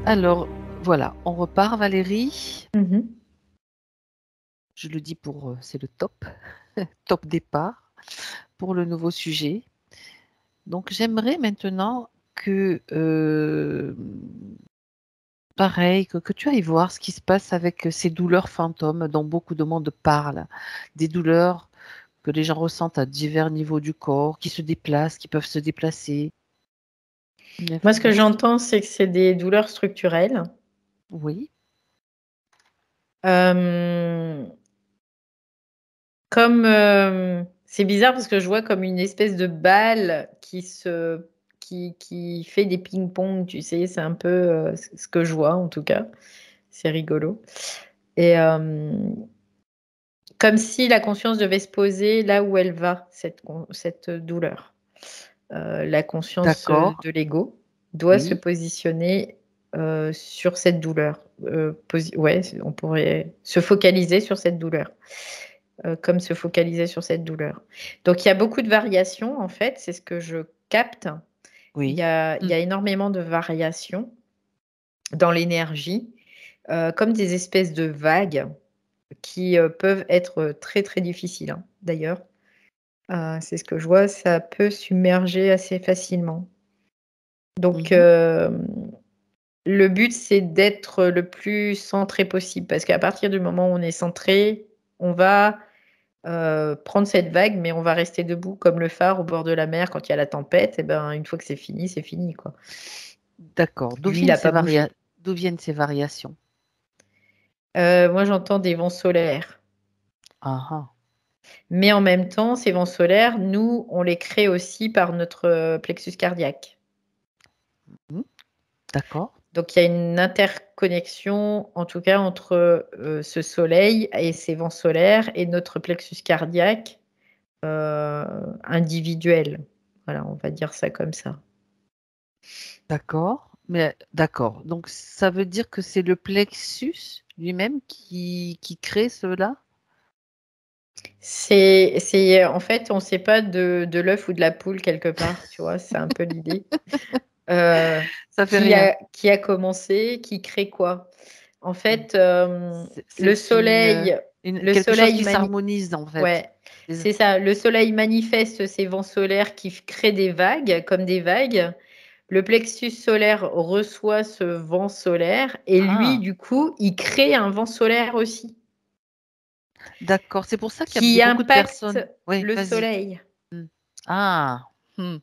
Alors, voilà, on repart, Valérie. Mhm. Je le dis c'est le top, top départ pour le nouveau sujet. Donc, j'aimerais maintenant que, pareil, que tu ailles voir ce qui se passe avec ces douleurs fantômes dont beaucoup de monde parle. Des douleurs que les gens ressentent à divers niveaux du corps, qui se déplacent, qui peuvent se déplacer. Une Moi, ce que information. j'entends, c'est que c'est des douleurs structurelles. Oui, Euh, c'est bizarre parce que je vois comme une espèce de balle qui fait des ping-pong, tu sais, c'est un peu ce que je vois en tout cas. C'est rigolo. Et comme si la conscience devait se poser là où elle va, cette douleur. La conscience d'accord. de l'ego doit se Oui, positionner sur cette douleur. Ouais, on pourrait se focaliser sur cette douleur, comme se focaliser sur cette douleur. Donc il y a beaucoup de variations en fait, c'est ce que je capte. Il y oui. a, il Hmm. y a énormément de variations dans l'énergie, comme des espèces de vagues qui peuvent être très très difficiles, hein, d'ailleurs. C'est ce que je vois, ça peut submerger assez facilement. Donc, Mhm. le but, c'est d'être le plus centré possible, parce qu'à partir du moment où on est centré, on va prendre cette vague, mais on va rester debout comme le phare au bord de la mer quand il y a la tempête. Et ben, une fois que c'est fini, quoi. D'accord. Lui, il n'a pas bougé. D'où viennent ces variations? Moi, j'entends des vents solaires. Ah, ah. Mais en même temps, ces vents solaires, nous, on les crée aussi par notre plexus cardiaque. Hmm. D'accord. Donc, il y a une interconnexion, en tout cas, entre ce soleil et ces vents solaires et notre plexus cardiaque individuel. Voilà, on va dire ça comme ça. D'accord. Mais d'accord. Donc, ça veut dire que c'est le plexus lui-même qui crée cela? En fait, on ne sait pas de l'œuf ou de la poule quelque part, tu vois, c'est un peu l'idée. Euh, Ça fait rien. qui a commencé, qui crée quoi? En Hmm. fait, le C'est soleil, le quelque chose soleil qui s'harmonise, en fait. ouais, Des- c'est ça. Le soleil manifeste ces vents solaires qui créent des vagues, comme des vagues. Le plexus solaire reçoit ce vent solaire et lui, Ah, du coup, il crée un vent solaire aussi d'accord. C'est pour ça qu'il y qui a beaucoup de impacte personnes. Oui, le vas-y. soleil. Hmm. Ah, hmm.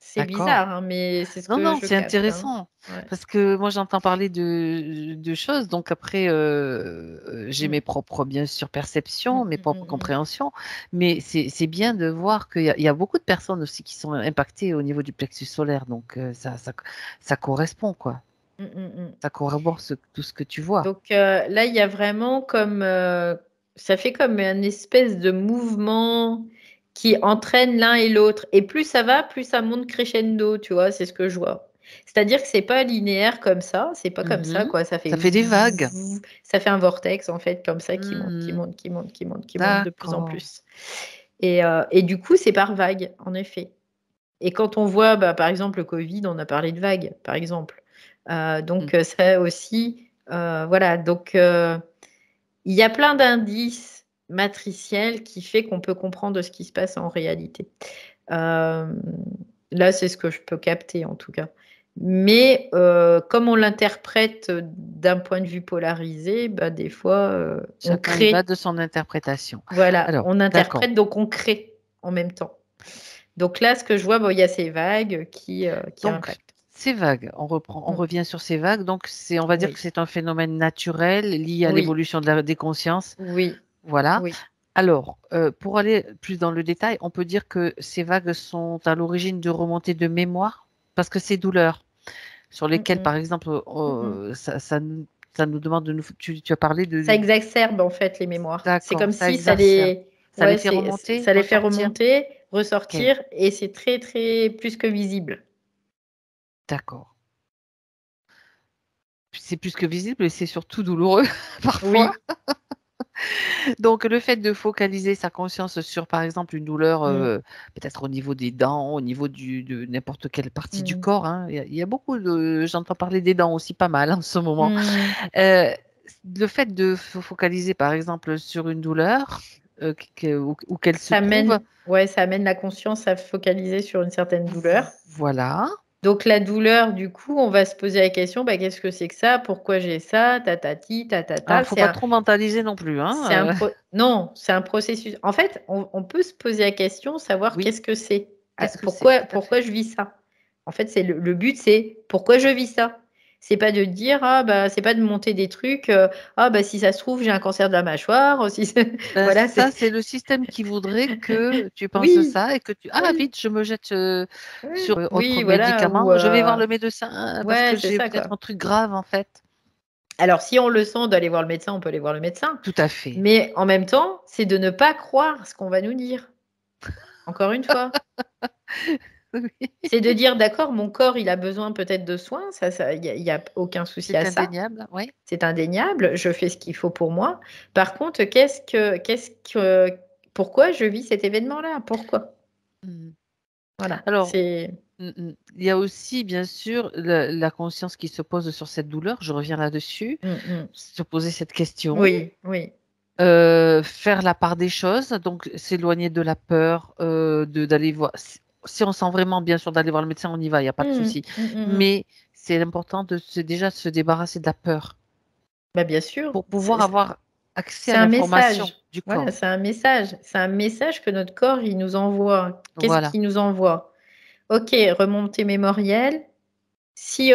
C'est D'accord. bizarre, hein, mais c'est ce Non, que non, je c'est capte, hein. intéressant Ouais. parce que moi j'entends parler de choses, donc après j'ai Mm, mes propres, bien sûr, mm, perceptions, mes mm, propres mm, mm. compréhensions, mais c'est bien de voir il y a beaucoup de personnes aussi qui sont impactées au niveau du plexus solaire, donc ça correspond, quoi. Mm, mm, mm. Ça corrobore tout ce que tu vois. Donc là, il y a vraiment comme ça fait comme un espèce de mouvement qui entraîne l'un et l'autre. Et plus ça va, plus ça monte crescendo, tu vois, c'est ce que je vois. C'est-à-dire que c'est pas linéaire comme ça, c'est pas comme ça, Mhm. quoi. Ça fait Ça fait des vagues. ça fait un vortex en fait comme ça qui monte, qui Mhm. monte, qui monte, qui monte, qui monte de plus en D'accord. plus. Et du coup, c'est par vague, en effet. Et quand on voit, bah, par exemple, le Covid, on a parlé de vagues, par exemple. Mhm. Donc, ça aussi, voilà. Donc, il y a plein d'indices matriciels qui fait qu'on peut comprendre ce qui se passe en réalité. Euh, Là, c'est ce que je peux capter, en tout cas. Mais comme on l'interprète d'un point de vue polarisé, bah, des fois, on Chacun y va crée. de son interprétation. Voilà, Alors, on d'accord. interprète, donc on crée en même temps. Donc là, ce que je vois, bon, il y a ces vagues qui Donc, impactent. ces vagues, on Mm. revient sur ces vagues. Donc, on va dire que Oui, c'est un phénomène naturel lié à oui, l'évolution des consciences. oui, Voilà. oui. Alors, pour aller plus dans le détail, on peut dire que ces vagues sont à l'origine de remontées de mémoire, parce que ces douleurs sur Mm, lesquelles, mm, par exemple, mm, mm. ça nous demande de nous. Tu as parlé Ça exacerbe en fait les mémoires. C'est d'accord, comme ça si ça exacerbe. les, Ça les ouais, fait remonter, ça les fait ressortir. remonter, Ok, ressortir, et c'est très, très plus que visible. d'accord. C'est plus que visible et c'est surtout douloureux parfois. Oui, Donc, le fait de focaliser sa conscience sur, par exemple, une douleur, Mmh. peut-être au niveau des dents, au niveau de n'importe quelle partie du Mmh. corps, hein. Il y a beaucoup de, j'entends parler des dents aussi pas mal en ce moment. Mmh. Euh, le fait de focaliser, par exemple, sur une douleur, où qu'elle se trouve, Ça amène la conscience à focaliser sur une certaine douleur. voilà. Donc la douleur, du coup, on va se poser la question: «Bah, qu'est-ce que c'est que ça? Pourquoi j'ai ça? Tatati, Alors, tatata». faut pas trop mentaliser non plus, C'est un hein. pro non, c'est un processus. En fait, on peut se poser la question, savoir Oui, qu'est-ce que c'est? qu'est-ce que c'est? Pourquoi Tout à fait. je vis ça? En fait, c'est le but, c'est pourquoi je vis ça? C'est pas de dire: «Ah bah», c'est pas de monter des trucs, «Ah bah, si ça se trouve, j'ai un cancer de la mâchoire», si c'est Ben, voilà, ça, c'est c'est le système qui voudrait que tu penses oui, ça et que tu ah oui, vite, je me jette oui, sur autre oui, voilà ou médicament. Je vais voir le médecin parce ouais, que c'est j'ai ça, peut-être quoi. un truc grave en fait. Alors si on le sent d'aller voir le médecin, on peut aller voir le médecin, Tout à fait. mais en même temps, c'est de ne pas croire ce qu'on va nous dire. Encore une fois. Oui, C'est de dire: «D'accord, mon corps, il a besoin peut-être de soins, il y a aucun souci c'est à ça, indéniable, oui. c'est indéniable, je fais ce qu'il faut pour moi. Par contre, pourquoi je vis cet événement-là? Pourquoi?» Mmh. Voilà, Alors, c'est il y a aussi bien sûr la conscience qui se pose sur cette douleur, je reviens là-dessus, mmh mh. se poser cette question, Oui, oui. faire la part des choses, donc s'éloigner de la peur, d'aller voir si on sent vraiment bien sûr d'aller voir le médecin, on y va, il y a pas de Mmh souci. mh. Mmh mh, mmh. Mais c'est important déjà se débarrasser de la peur Bah, bien sûr, pour pouvoir avoir accès c'est à un l'information message. du Voilà, corps. c'est un message. C'est un message que notre corps, il nous envoie. Qu'est-ce Voilà. qu'il nous envoie? OK, remontée mémorielle. Si,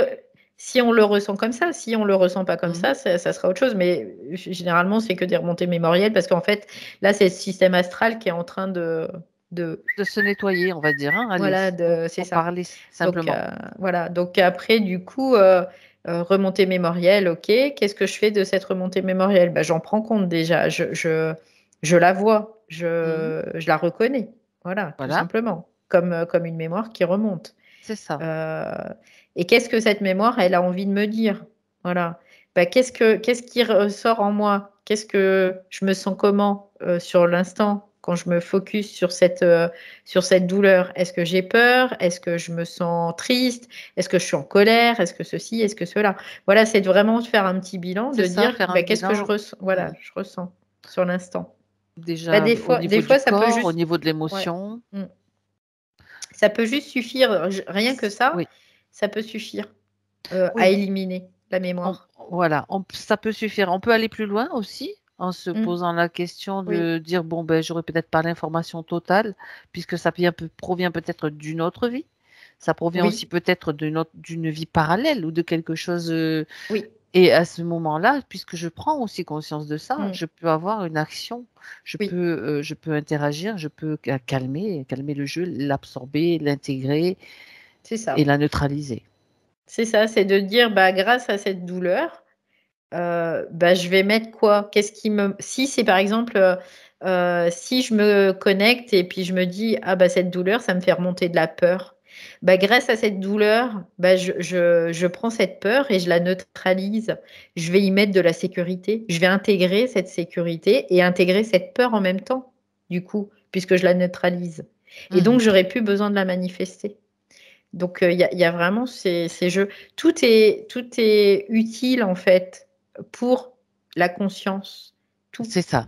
si on le ressent comme ça, si on le ressent pas comme Mmh. ça sera autre chose, mais généralement, c'est que des remontées mémorielles parce qu'en fait, là, c'est le système astral qui est en train de De se nettoyer, on va dire, hein, allez, voilà, pour c'est pour ça. parler Donc simplement. voilà, donc après du coup, remontée mémorielle, OK. Qu'est-ce que je fais de cette remontée mémorielle? Bah, j'en prends compte déjà, je la vois, Mmh. je la reconnais. Voilà, tout Voilà, simplement, comme une mémoire qui remonte. c'est ça. Heu et qu'est-ce que cette mémoire, elle a envie de me dire? Voilà. Bah, qu'est-ce qui ressort en moi? Qu'est-ce que je me sens comment, sur l'instant quand je me focus sur cette douleur? Est-ce que j'ai peur? Est-ce que je me sens triste? Est-ce que je suis en colère? Est-ce que ceci? Est-ce que cela? Voilà, c'est de vraiment de faire un petit bilan, C'est de ça, dire: faire un «Bah, qu'est-ce que bilan, voilà, je ressens sur l'instant». Bah, déjà au des niveau du fois ça peut corps, au juste niveau de ouais. l'émotion. Mmh. Ça peut juste suffire, rien que ça, Oui, ça peut suffire, à oui, éliminer la on mémoire. voilà, ça peut suffire. On peut aller plus loin aussi, en se Mmh, posant la question oui, de dire: «Bon, ben, j'aurais peut-être pas l'information totale, puisque ça provient peut-être d'une autre vie. Ça provient aussi oui, peut-être d'une vie parallèle ou de quelque chose, oui, et à ce moment-là, puisque je prends aussi conscience de ça, mmh, je peux avoir une action. oui, Je peux interagir, je peux calmer le jeu, l'absorber, l'intégrer c'est et ça. la neutraliser. C'est ça, c'est de dire: «Bah, grâce à cette douleur, bah, je vais mettre quoi? Qu'est-ce qui me» si c'est par exemple, si je me connecte et puis je me dis: «Ah bah, cette douleur, ça me fait remonter de la peur». Bah, grâce à cette douleur, bah, je prends cette peur et je la neutralise. Je vais y mettre de la sécurité. Je vais intégrer cette sécurité et intégrer cette peur en même temps, du coup, puisque je la neutralise et donc Mmh. j'aurai plus besoin de la manifester. Donc il y a vraiment ces jeux. Tout est utile, en fait, pour la conscience. Tout. C'est ça,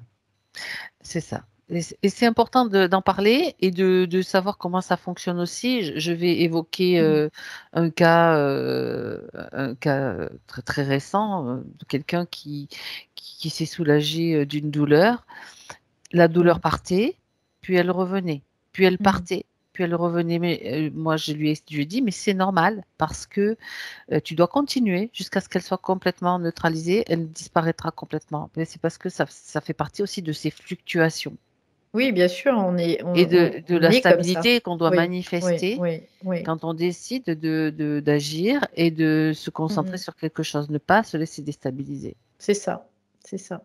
c'est ça. Et c'est important d'en parler et de savoir comment ça fonctionne aussi. Je vais évoquer, Mmh. un cas, très, très récent, de quelqu'un qui s'est soulagé, d'une douleur. La douleur Mmh. partait, puis elle revenait, puis elle Mmh. partait, puis elle revenait. Mais, moi je lui ai dit: «Mais c'est normal parce que, tu dois continuer jusqu'à ce qu'elle soit complètement neutralisée, elle disparaîtra complètement». Mais c'est parce que ça fait partie aussi de ces fluctuations Oui, bien sûr, et de on la est comme ça. stabilité qu'on doit Oui, oui, manifester oui, oui. quand on décide d'agir et de se Mmh concentrer mh. sur quelque chose, ne pas se laisser déstabiliser. C'est ça, c'est ça.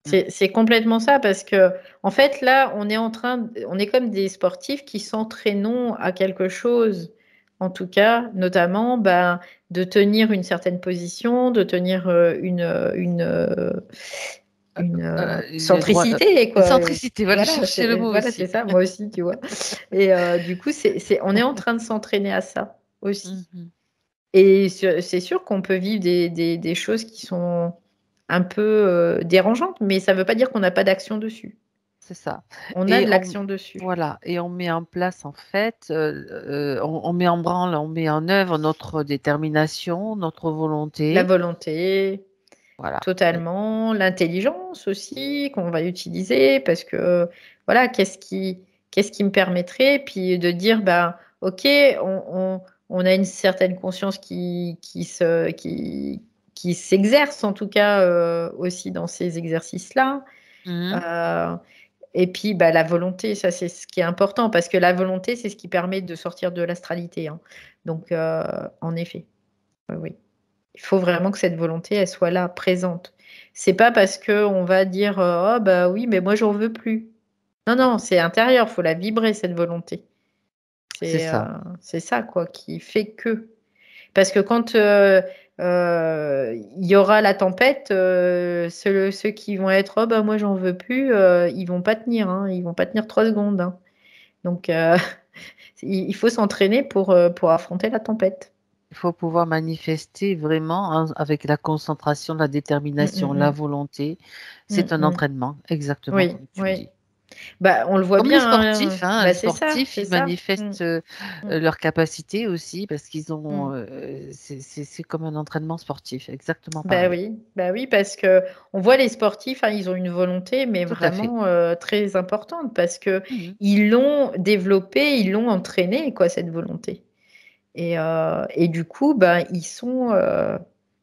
Mmh. C'est complètement ça parce qu'en fait, là, on est comme des sportifs qui s'entraînons à quelque chose. En tout cas, notamment, ben, de tenir une certaine position, de tenir, Il y a droit, centricité, une quoi. centricité, voilà, je Voilà, cherchais le mot voilà, aussi. c'est ça, moi aussi, tu vois. Et du coup, on est en train de s'entraîner à ça aussi. Mhm. Et c'est sûr qu'on peut vivre des choses qui sont un peu dérangeantes, mais ça ne veut pas dire qu'on n'a pas d'action dessus. C'est ça. On a Et de on, l'action dessus. voilà, et on met en place, en fait, on met en branle, on met en œuvre notre détermination, notre La volonté. volonté, Voilà. totalement. L'intelligence aussi, qu'on va utiliser, parce que, voilà, qu'est-ce qui me permettrait, puis de dire, bah, OK, on a une certaine conscience qui s'exerce, en tout cas, aussi dans ces exercices-là. Mhm. Euh, et puis, bah, la volonté, ça, c'est ce qui est important, parce que la volonté, c'est ce qui permet de sortir de l'astralité, hein. Donc, en effet, oui, oui. Il faut vraiment que cette volonté, elle soit là, présente. C'est pas parce que on va dire, oh bah oui, mais moi j'en veux plus. Non, non, c'est intérieur, faut la vibrer cette volonté. C'est C'est ça. c'est ça quoi qui fait que. Parce que quand il y aura la tempête, ceux qui vont être, oh bah moi j'en veux plus, ils vont pas tenir, hein, ils vont pas tenir 3 secondes, hein. Donc il faut s'entraîner pour affronter la tempête. Il faut pouvoir manifester vraiment hein, avec la concentration, la Mm, détermination, mm, la mm. volonté. Mm, C'est un mm. entraînement, exactement Oui, comme tu le oui. dis. Bah, on le voit Comme les bien, hein. sportifs, hein, les Bah, c'est ça, sportifs, c'est ils ça. Mm, manifestent mm, leur capacité aussi parce qu'ils ont, mm. c'est comme un entraînement sportif, exactement pareil. Bah oui, parce que on voit les sportifs, hein, ils ont une volonté, mais Tout à fait. vraiment très importante, parce que Mhm. ils l'ont développée, ils l'ont entraînée, quoi, cette volonté. Et du coup, bah,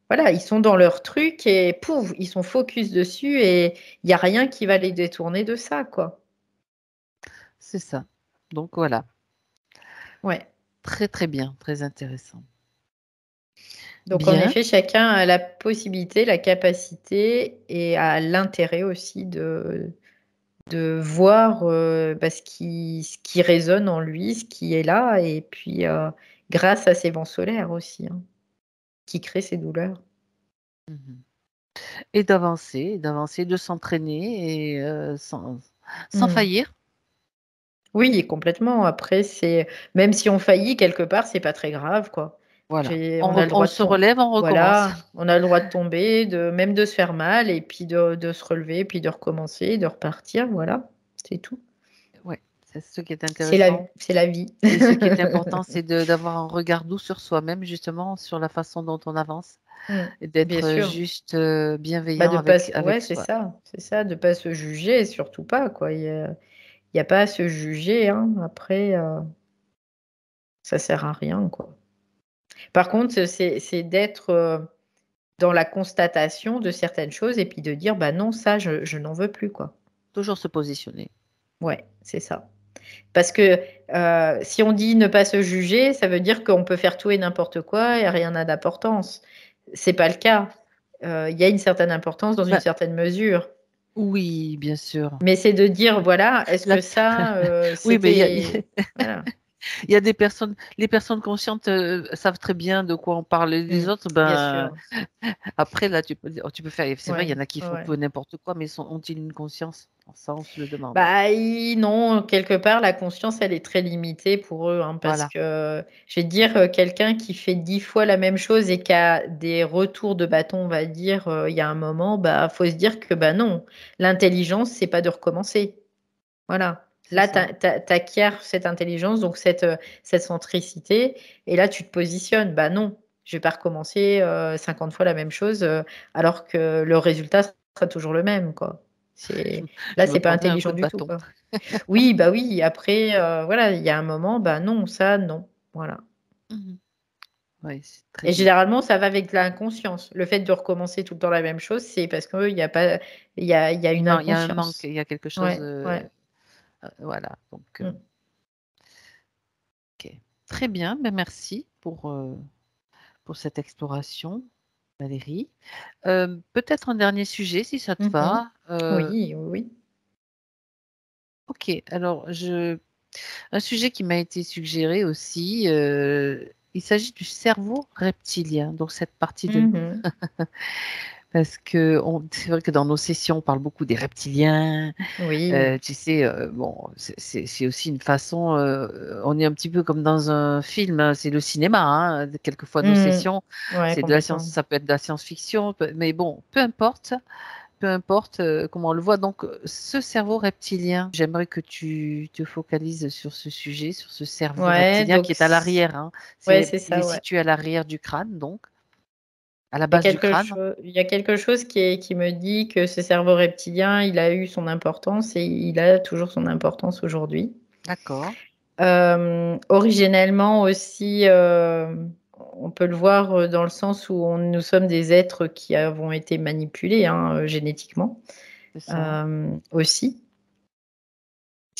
voilà, ils sont dans leur truc et pouf, ils sont focus dessus et il n'y a rien qui va les détourner de ça, quoi. C'est ça. Donc voilà, Ouais. très très bien, très intéressant. Donc, en Bien, effet, chacun a la possibilité, la capacité et a l'intérêt aussi de voir bah, ce qui résonne en lui, ce qui est là, et puis grâce à ces vents solaires aussi, hein, qui créent ces douleurs. mhm. Et d'avancer, de s'entraîner et sans Mm. faillir. Oui, complètement. Après, même si on faillit quelque part, c'est pas très grave, quoi. Voilà. On a le On droit de se tomber. relève, on recommence. Voilà, on a le droit de tomber, même de se faire mal, et puis de se relever, puis de recommencer, de repartir. Voilà, c'est tout. Ouais, c'est ce qui est C'est la, intéressant. c'est la vie. Et ce qui est important, c'est d'avoir un regard doux sur soi-même, justement, sur la façon dont on avance, Mm, et bien d'être sûr. juste Bah bienveillant avec ouais, soi. c'est ça, de pas se juger, surtout pas, quoi. Il y a pas à se juger, hein. Après, ça sert à rien, quoi. Par contre, c'est d'être dans la constatation de certaines choses et puis de dire, bah non, ça, je n'en veux plus, quoi. Toujours se positionner. Ouais, c'est ça. Parce que si on dit ne pas se juger, ça veut dire qu'on peut faire tout et n'importe quoi et rien n'a d'importance. C'est pas le cas. Il y a une certaine importance dans une Bah, certaine mesure. oui, bien sûr. Mais c'est de dire, voilà, est-ce La- que ça, Oui, mais c'était. Voilà. il y a des personnes, les personnes conscientes savent très bien de quoi on parle. Les Mm, autres, bien ben, sûr. après, là, tu peux faire. C'est vrai, il y Ouais, en a qui font ouais. peu n'importe quoi, mais ont-ils une conscience? Ça, on se le demande. Bah, non, quelque part, la conscience, elle est très limitée pour eux, hein, parce Voilà. que, je vais te dire, quelqu'un qui fait 10 fois la même chose et qui a des retours de bâton, on va dire, il y a un moment, bah, faut se dire que, bah, non, l'intelligence, c'est pas de recommencer. Voilà. C'est Là, ça. t'acquiers cette intelligence, donc cette centricité, et là, tu te positionnes. Bah non, je vais pas recommencer 50 fois la même chose, alors que le résultat sera toujours le même, quoi. Là, Je me c'est pas prendrais un coup intelligent de du tout, bâton. quoi. Oui, bah oui. Après, voilà, il y a un moment, bah non, ça, non. Voilà. Mhm. Oui, c'est très Et bien. généralement, ça va avec l'inconscience. Le fait de recommencer tout le temps la même chose, c'est parce qu'il y a pas, il y a une Il y a un manque, inconscience. il y a quelque chose. Ouais, ouais. Voilà. Donc, Mm. ok. Très bien. Ben, merci pour cette exploration, Valérie. Peut-être un dernier sujet, si ça te Mhm. va. Oui, oui, oui. Ok. Alors, un sujet qui m'a été suggéré aussi. Il s'agit du cerveau reptilien, donc cette partie de nous. Mhm. Parce que c'est vrai que dans nos sessions, on parle beaucoup des reptiliens. Oui. Tu sais, bon, c'est aussi une façon. On est un petit peu comme dans un film, hein, c'est le cinéma. Hein, quelquefois, nos Mmh. sessions, Ouais, c'est de la science, complètement. ça peut être de la science-fiction, mais bon, peu importe comment on le voit. Donc, ce cerveau reptilien, j'aimerais que tu te focalises sur ce sujet, sur ce cerveau Ouais, reptilien donc qui est à l'arrière. Hein. ouais, c'est Il est ça, ouais. situé à l'arrière du crâne, donc à la base du crâne. Il y a quelque chose qui me dit que ce cerveau reptilien, il a eu son importance et il a toujours son importance aujourd'hui. D'accord. Originellement aussi, on peut le voir, dans le sens où nous sommes des êtres qui avons été manipulés, hein, génétiquement, C'est ça. aussi.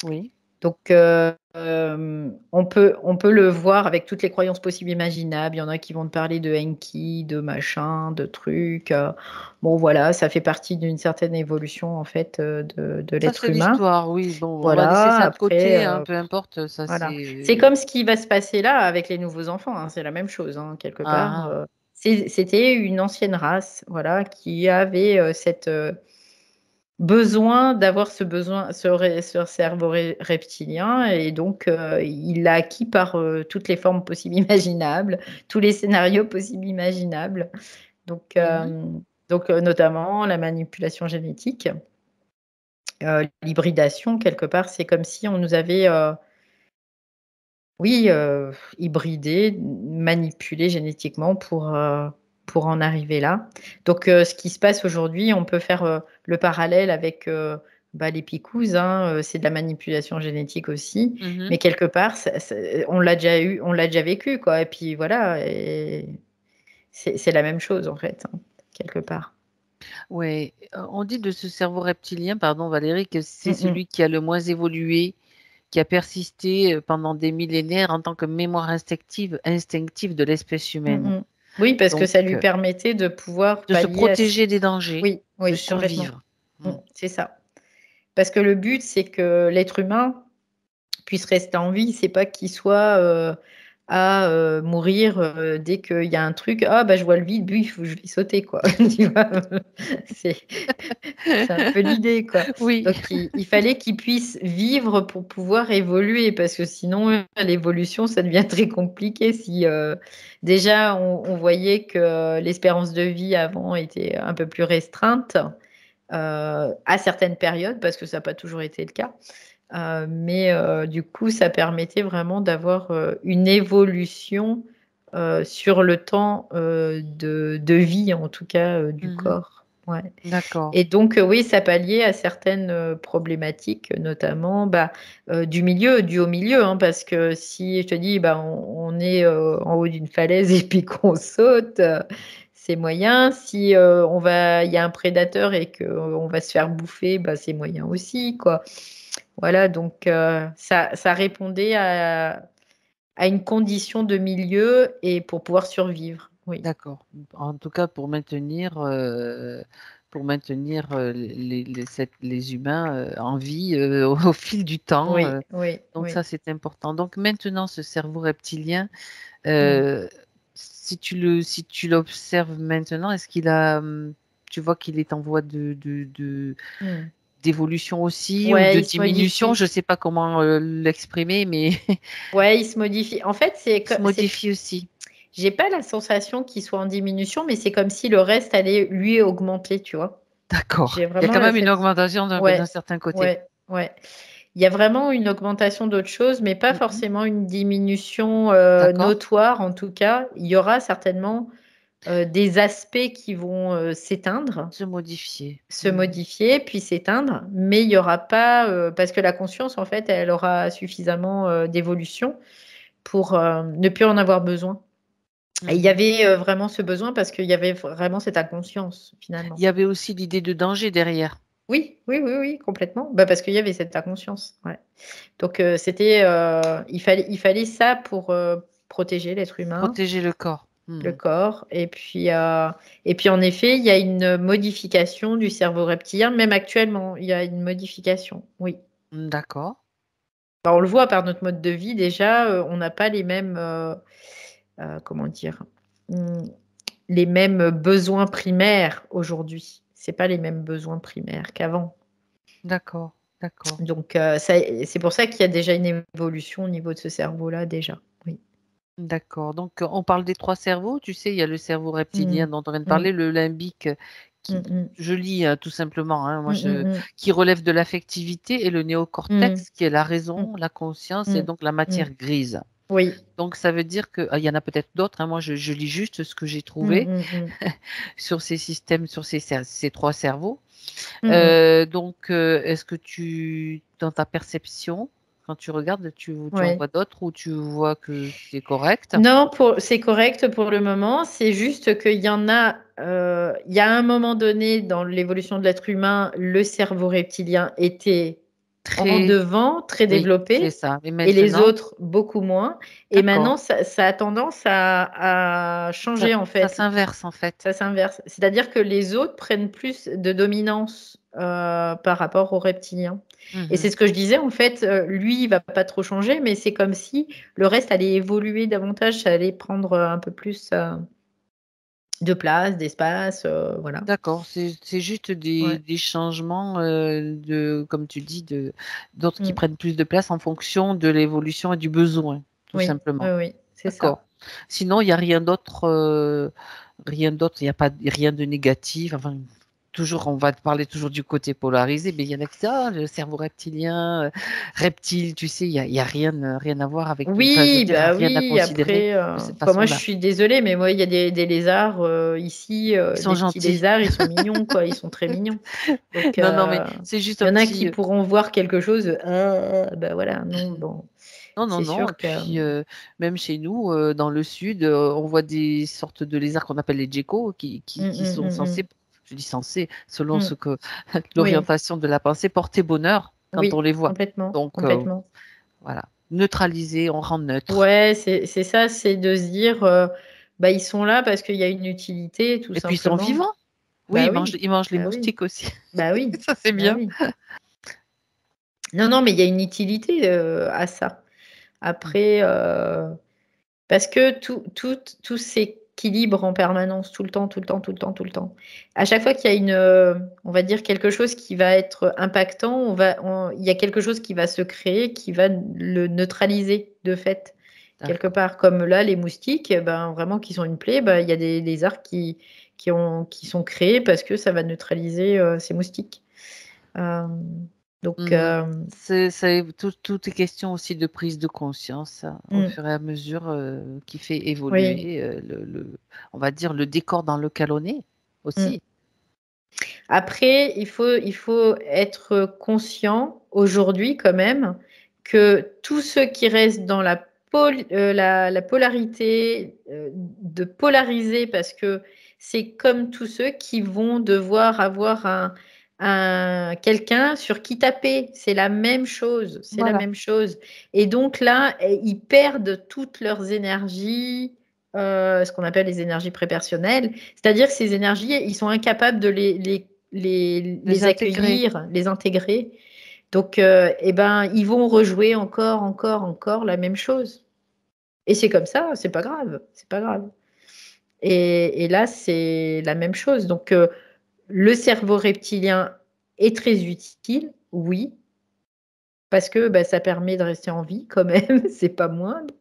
Oui. Donc, on peut le voir avec toutes les croyances possibles et imaginables. Il y en a qui vont te parler de Enki, de machin, de trucs. Bon, voilà, ça fait partie d'une certaine évolution, en fait, de Ça, l'être c'est humain. l'histoire, oui. Bon, on va laisser Voilà, ça de après, côté, hein, peu importe, ça voilà. C'est c'est... comme ce qui va se passer là avec les nouveaux enfants, hein, c'est la même chose, hein, quelque part. Ah, C'était une ancienne race, voilà, qui avait cette besoin d'avoir ce cerveau reptilien, et donc il l'a acquis par toutes les formes possibles imaginables, tous les scénarios possibles imaginables. Donc, mhm. notamment la manipulation génétique, l'hybridation, quelque part, c'est comme si on nous avait oui, hybridés, manipulés génétiquement pour en arriver là. Donc, ce qui se passe aujourd'hui, on peut faire, le parallèle avec, bah, les picouses, hein, c'est de la manipulation génétique aussi, Mhm. mais quelque part, on l'a déjà vécu, quoi, et puis voilà, et c'est la même chose, en fait, hein, quelque part. Ouais, on dit de ce cerveau reptilien, pardon Valérie, que c'est Mmh mh. celui qui a le moins évolué, qui a persisté pendant des millénaires en tant que mémoire instinctive de l'espèce Mmh humaine. mh. Oui, parce que Donc, ça lui permettait de pouvoir de se pallier à protéger des dangers, oui, de oui, complètement. survivre. Mmh, Mm. c'est ça. Parce que le but, c'est que l'être humain puisse rester en vie, c'est pas qu'il soit, à, mourir, dès qu'il y a un truc: «Ah bah, je vois le vide, buf, je vais sauter», quoi. Tu vois? C'est c'est un peu l'idée, quoi. Oui, Donc il fallait qu'il puisse vivre pour pouvoir évoluer, parce que sinon, l'évolution, ça devient très compliqué si, déjà on voyait que l'espérance de vie avant était un peu plus restreinte, à certaines périodes, parce que ça n'a pas toujours été le cas. Mais du coup, ça permettait vraiment d'avoir, une évolution, sur le temps, de vie, en tout cas, du mhm. corps. Ouais, D'accord. et donc oui, ça palliait à certaines, problématiques, notamment, bah, du haut milieu, hein, parce que si je te dis, bah, on est, en haut d'une falaise et puis qu'on saute, c'est moyen. Si, il y a un prédateur et qu'on va se faire bouffer, bah, c'est moyen aussi, quoi. Voilà, donc ça répondait à une condition de milieu et pour pouvoir survivre, oui. D'accord. En tout cas, pour maintenir les humains en vie au fil du temps. Oui, oui, Donc oui. ça, c'est important. Donc maintenant, ce cerveau reptilien, Mmh. euh, si tu l'observes maintenant, est-ce qu'il a, tu vois qu'il est en voie Mmh. d'évolution aussi ou Ouais, de il se diminution? modifie. Je ne sais pas comment l'exprimer, mais Ouais, il se modifie. En fait, il se modifie aussi. j'ai pas la sensation qu'il soit en diminution, mais c'est comme si le reste allait lui augmenter, tu vois? D'accord. J'ai Il y a vraiment quand même une cette augmentation d'un ouais, certain côté. ouais, ouais. Il y a vraiment une augmentation d'autres choses, mais pas Mhm. forcément une diminution, D'accord. notoire, en tout cas. Il y aura certainement, des aspects qui vont, s'éteindre, Se modifier. se Mhm. modifier, puis s'éteindre, mais il y aura pas, parce que la conscience, en fait, elle aura suffisamment, d'évolution pour, ne plus en avoir besoin. Et il y Mhm. avait, vraiment ce besoin parce qu'il y avait vraiment cette inconscience, finalement. Il y avait aussi l'idée de danger derrière. Oui, oui, oui, oui, complètement. Bah, parce qu'il y avait cette inconscience, ouais. Donc il fallait ça pour, protéger l'être humain, Protéger le corps. le Mhm. corps, et puis en effet, il y a une modification du cerveau reptilien, même actuellement, il y a une modification, oui. D'accord. Bah, on le voit par notre mode de vie déjà, on n'a pas les mêmes, comment dire? Mmh, les mêmes besoins primaires aujourd'hui. C'est pas les mêmes besoins primaires qu'avant. D'accord, d'accord. Donc, c'est pour ça qu'il y a déjà une évolution au niveau de ce cerveau-là, déjà. Oui. D'accord. Donc, on parle des trois cerveaux. Tu sais, il y a le cerveau reptilien Mm, dont on vient de mm, parler, le limbique mm, qui, mm, je lis tout simplement, hein, mm, mm, qui relève de l'affectivité, et le mm, néocortex qui est la mm, raison, la conscience et mm, donc la mm. matière grise. Oui. Donc, ça veut dire que, il y en a peut-être d'autres, hein, moi, je lis juste ce que j'ai Mm, trouvé mm, mm, sur ces systèmes, sur ces trois cerveaux. mm, mm. Donc, est-ce que dans ta perception, quand tu regardes, tu en Ouais. vois d'autres ou tu vois que c'est correct? Non, c'est correct pour le moment. C'est juste qu'il y en a, il y a un moment donné dans l'évolution de l'être humain, le cerveau reptilien était en Très, devant, très oui, c'est développé, ça. Et et les maintenant, autres beaucoup moins. Et d'accord. maintenant, ça a tendance à changer en Ça fait. s'inverse en fait. Ça s'inverse. C'est-à-dire que les autres prennent plus de dominance par rapport aux reptiliens. Et Mhm. c'est ce que je disais, en fait, lui, il va pas trop changer, mais c'est comme si le reste allait évoluer davantage, ça allait prendre un peu plus de place, d'espace, voilà. D'accord. C'est juste Ouais. des changements comme tu dis, d'autres qui Mm. prennent plus de place en fonction de l'évolution et du besoin, tout Oui, oui, simplement. oui, c'est D'accord. ça. Sinon, il n'y a rien d'autre, rien d'autre, il n'y a pas rien de négatif. Enfin, toujours, on va parler toujours du côté polarisé, mais il y en a qui disent, ah, le cerveau reptilien, reptile, tu sais, il y a rien, rien à voir avec, enfin, je veux Oui, dire, bah rien à oui, considérer après, de cette moi je façon-là. suis désolée, mais moi il y a des lézards ici, Ils sont des petits gentils. lézards, ils sont mignons, quoi, ils sont très mignons. Donc, Non, non, mais c'est juste il y un en a qui petit, pourront voir quelque chose, bah voilà, non, bon, non, non, c'est non. Et sûr que. puis, même chez nous, dans le sud, on voit des sortes de lézards qu'on appelle les geckos Hum, qui hum, sont hum, censés, hum, je dis censés, selon hum. ce que Oui, l'orientation de la pensée, porter bonheur quand on oui, les voit. complètement, Donc, complètement. voilà. Neutraliser, on rend neutre. Ouais, c'est ça, c'est de se dire, bah ils sont là parce qu'il y a une utilité, tout Et puis, ils sont simplement. vivants. Oui, Bah oui, ils mangent les bah oui, moustiques aussi. bah oui, Ça, c'est bah bien. oui. Non, non, mais il y a une utilité à ça. Après, parce que tout s'équilibre en permanence, tout le temps, tout le temps, tout le temps, tout le temps. À chaque fois qu'il y a on va dire quelque chose qui va être impactant, il y a quelque chose qui va se créer, qui va le neutraliser de fait, quelque D'accord. part. Comme là, les moustiques, eh ben, vraiment, qui sont une plaie, ben, il y a des lézards qui sont créés parce que ça va neutraliser ces moustiques. Euh, donc, Mhm. Tout est question aussi de prise de conscience hein, au mm, fur et à mesure qui fait oui. évoluer on va dire le décor dans lequel on est Mm. aussi. Après, il faut être conscient aujourd'hui quand même que tous ceux qui restent dans la polarité, de polariser, parce que c'est comme tous ceux qui vont devoir avoir quelqu'un sur qui taper. C'est la même chose, c'est la Voilà. même chose. Et donc là, ils perdent toutes leurs énergies, ce qu'on appelle les énergies prépersonnelles. C'est-à-dire que ces énergies, ils sont incapables de Les les intégrer. accueillir, les intégrer. Donc, eh ben, ils vont rejouer encore, encore, encore la même chose. Et c'est comme ça, c'est pas grave, c'est pas grave. Et là, c'est la même chose. Donc, le cerveau reptilien est très utile, oui, parce que bah, ça permet de rester en vie quand même, c'est pas moindre.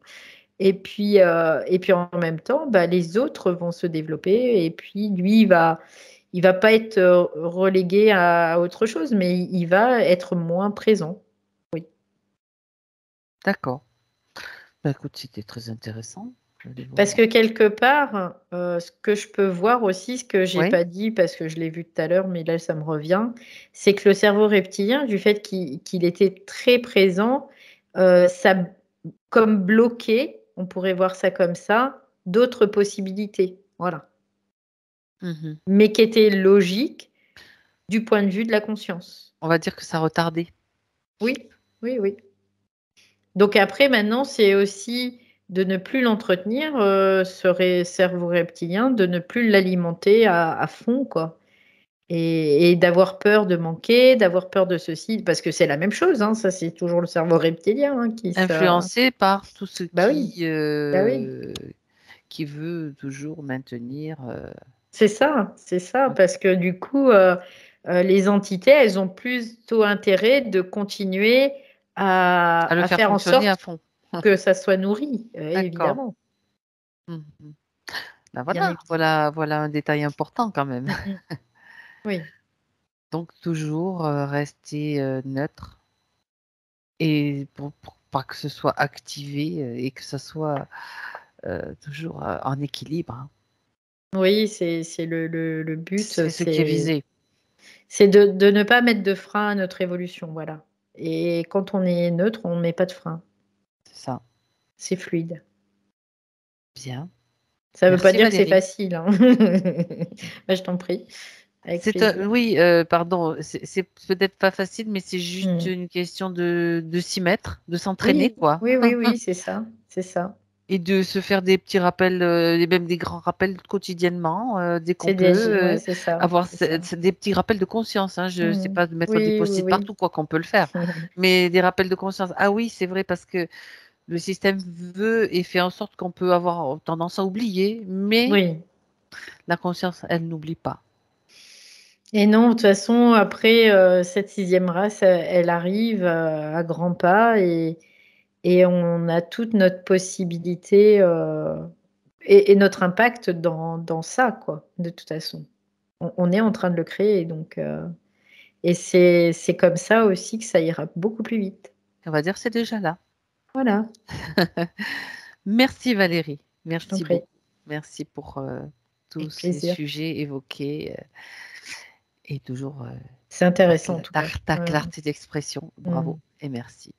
Et puis en même temps, bah, les autres vont se développer et puis lui, il va pas être relégué à autre chose, mais il va être moins présent. Oui. D'accord. Bah, écoute, c'était très intéressant. Je vais Parce voir. que quelque part, ce que je peux voir aussi, ce que j'ai Oui. pas dit parce que je l'ai vu tout à l'heure, mais là ça me revient, c'est que le cerveau reptilien, du fait qu'il était très présent, ça comme bloqué, on pourrait voir ça comme ça, d'autres possibilités. Voilà. Mhm. Mais qui était logique du point de vue de la conscience. On va dire que ça retardait. Oui, oui, oui. Donc après, maintenant, c'est aussi de ne plus l'entretenir, cerveau reptilien, de ne plus l'alimenter à fond, quoi. Et d'avoir peur de manquer, d'avoir peur de ceci, parce que c'est la même chose, hein, ça c'est toujours le cerveau reptilien hein, qui se. Influencé par tout ce Bah oui, bah oui. qui veut toujours maintenir. C'est ça, parce que du coup, les entités, elles ont plutôt intérêt de continuer À le à faire faire en fonctionner à sorte fond. que ça soit nourri, D'accord. évidemment, Mhm. Ben bien voilà, évidemment. voilà un détail important quand même. Mm, mm. Oui, Donc toujours rester neutre et pour pas que ce soit activé et que ça soit toujours en équilibre, hein. oui, c'est le but, C'est ce qui est visé, c'est de ne pas mettre de frein à notre évolution, voilà. Et quand on est neutre, on ne met pas de frein. c'est ça. C'est fluide. Bien. Ça ne veut pas Merci dire que c'est Valérie. facile, hein. Bah, je t'en prie, avec plaisir. Oui, pardon, c'est peut-être pas facile, mais c'est juste Mm. une question de s'y mettre, de s'entraîner, Oui, quoi. oui, oui, oui, c'est ça, c'est ça. Et de se faire des petits rappels, et même des grands rappels quotidiennement, dès qu'on C'est peut, d'agir, ouais, c'est ça, avoir c'est ça. des petits rappels de conscience, hein. Je sais Mm. pas de mettre des Oui, oui, post-it oui. partout, quoi qu'on peut le faire, mais des rappels de conscience. Ah oui, c'est vrai, parce que le système veut et fait en sorte qu'on peut avoir tendance à oublier, mais Oui. la conscience, elle n'oublie pas. Et non, de toute façon, après, cette sixième race, elle arrive à grands pas et on a toute notre possibilité et notre impact dans ça, quoi, de toute façon. On est en train de le créer, donc et c'est comme ça aussi que ça ira beaucoup plus vite. On va dire, c'est déjà là. Voilà, Merci Valérie, je t'en merci prie, beaucoup. Merci pour tous avec ces plaisir. sujets évoqués et toujours C'est intéressant en tout cas. ta Ouais, clarté d'expression. ouais. Bravo et merci.